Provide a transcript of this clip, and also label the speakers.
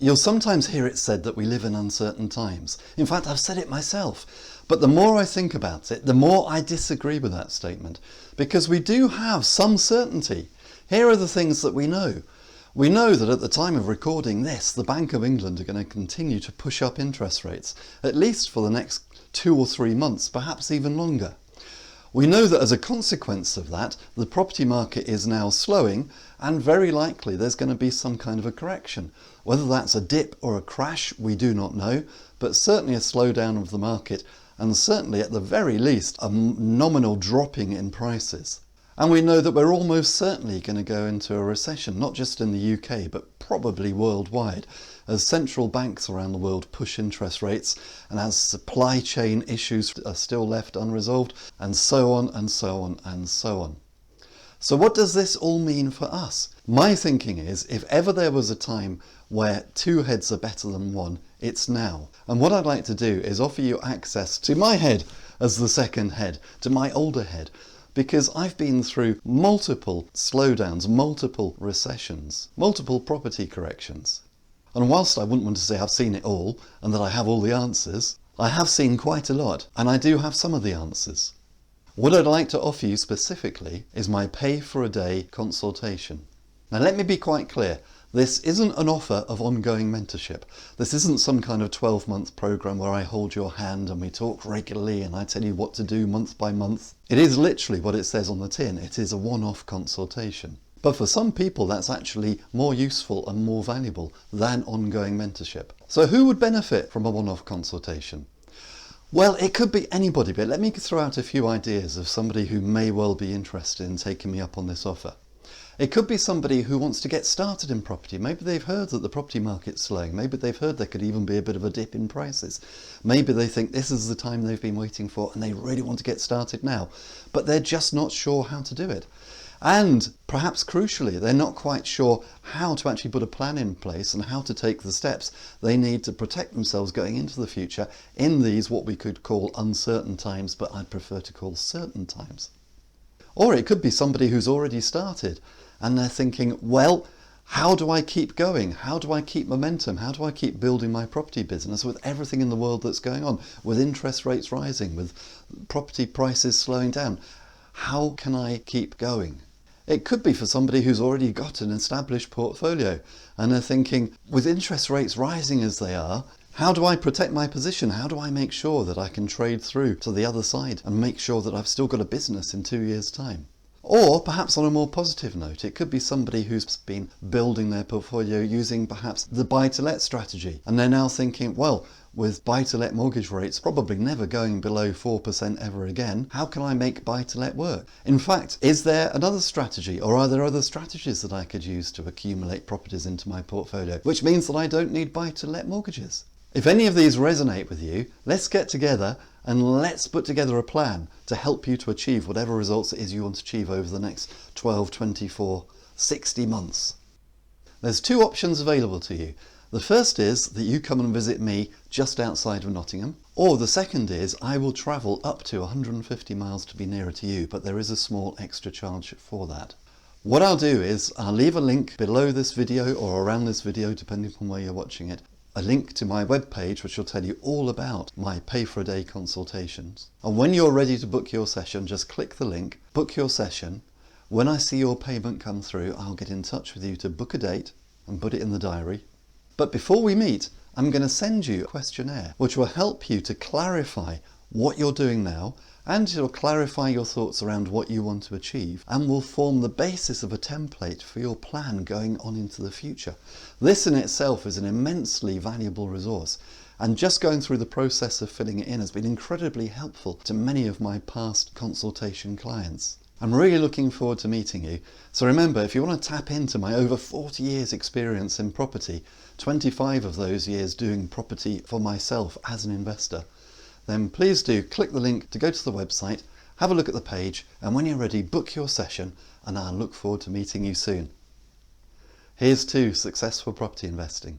Speaker 1: You'll sometimes hear it said that we live in uncertain times. In fact, I've said it myself. But the more I think about it, the more I disagree with that statement. Because we do have some certainty. Here are the things that we know. We know that at the time of recording this, the Bank of England are going to continue to push up interest rates, at least for the next 2 or 3 months, perhaps even longer. We know that as a consequence of that, the property market is now slowing, and very likely there's going to be some kind of a correction. Whether that's a dip or a crash, we do not know, but certainly a slowdown of the market, and certainly at the very least a nominal dropping in prices. And we know that we're almost certainly going to go into a recession, not just in the UK, but probably worldwide, as central banks around the world push interest rates and as supply chain issues are still left unresolved, and so on and so on and so on. So what does this all mean for us? My thinking is, if ever there was a time where 2 heads are better than 1, it's now. And what I'd like to do is offer you access to my head as the second head, to my older head, because I've been through multiple slowdowns, multiple recessions, multiple property corrections. And whilst I wouldn't want to say I've seen it all and that I have all the answers, I have seen quite a lot, and I do have some of the answers. What I'd like to offer you specifically is my pay-for-a-day consultation. Now let me be quite clear, this isn't an offer of ongoing mentorship. This isn't some kind of 12-month program where I hold your hand and we talk regularly and I tell you what to do month by month. It is literally what it says on the tin. It is a one-off consultation. But for some people that's actually more useful and more valuable than ongoing mentorship. So who would benefit from a one-off consultation? Well, it could be anybody, but let me throw out a few ideas of somebody who may well be interested in taking me up on this offer. It could be somebody who wants to get started in property. Maybe they've heard that the property market's slowing. Maybe they've heard there could even be a bit of a dip in prices. Maybe they think this is the time they've been waiting for and they really want to get started now, but they're just not sure how to do it. And perhaps crucially, they're not quite sure how to actually put a plan in place and how to take the steps they need to protect themselves going into the future in these what we could call uncertain times, but I'd prefer to call certain times. Or it could be somebody who's already started and they're thinking, well, how do I keep going? How do I keep momentum? How do I keep building my property business with everything in the world that's going on, with interest rates rising, with property prices slowing down? How can I keep going? It could be for somebody who's already got an established portfolio and they're thinking, with interest rates rising as they are, how do I protect my position? How do I make sure that I can trade through to the other side and make sure that I've still got a business in 2 years' time? Or perhaps on a more positive note, it could be somebody who's been building their portfolio using perhaps the buy-to-let strategy. And they're now thinking, well, with buy-to-let mortgage rates probably never going below 4% ever again, how can I make buy-to-let work? In fact, is there another strategy, or are there other strategies that I could use to accumulate properties into my portfolio, which means that I don't need buy-to-let mortgages? If any of these resonate with you, let's get together and let's put together a plan to help you to achieve whatever results it is you want to achieve over the next 12, 24, 60 months. There's 2 options available to you. The first is that you come and visit me just outside of Nottingham, or the second is I will travel up to 150 miles to be nearer to you, but there is a small extra charge for that. What I'll do is I'll leave a link below this video or around this video, depending on where you're watching it, a link to my webpage which will tell you all about my pay-for-a-day consultations. And when you're ready to book your session, just click the link, book your session. When I see your payment come through, I'll get in touch with you to book a date and put it in the diary. But before we meet, I'm going to send you a questionnaire which will help you to clarify what you're doing now, and it'll clarify your thoughts around what you want to achieve and will form the basis of a template for your plan going on into the future. This in itself is an immensely valuable resource, and just going through the process of filling it in has been incredibly helpful to many of my past consultation clients. I'm really looking forward to meeting you. So remember, if you want to tap into my over 40 years experience in property, 25 of those years doing property for myself as an investor, then please do click the link to go to the website, have a look at the page, and when you're ready, book your session, and I'll look forward to meeting you soon. Here's to successful property investing.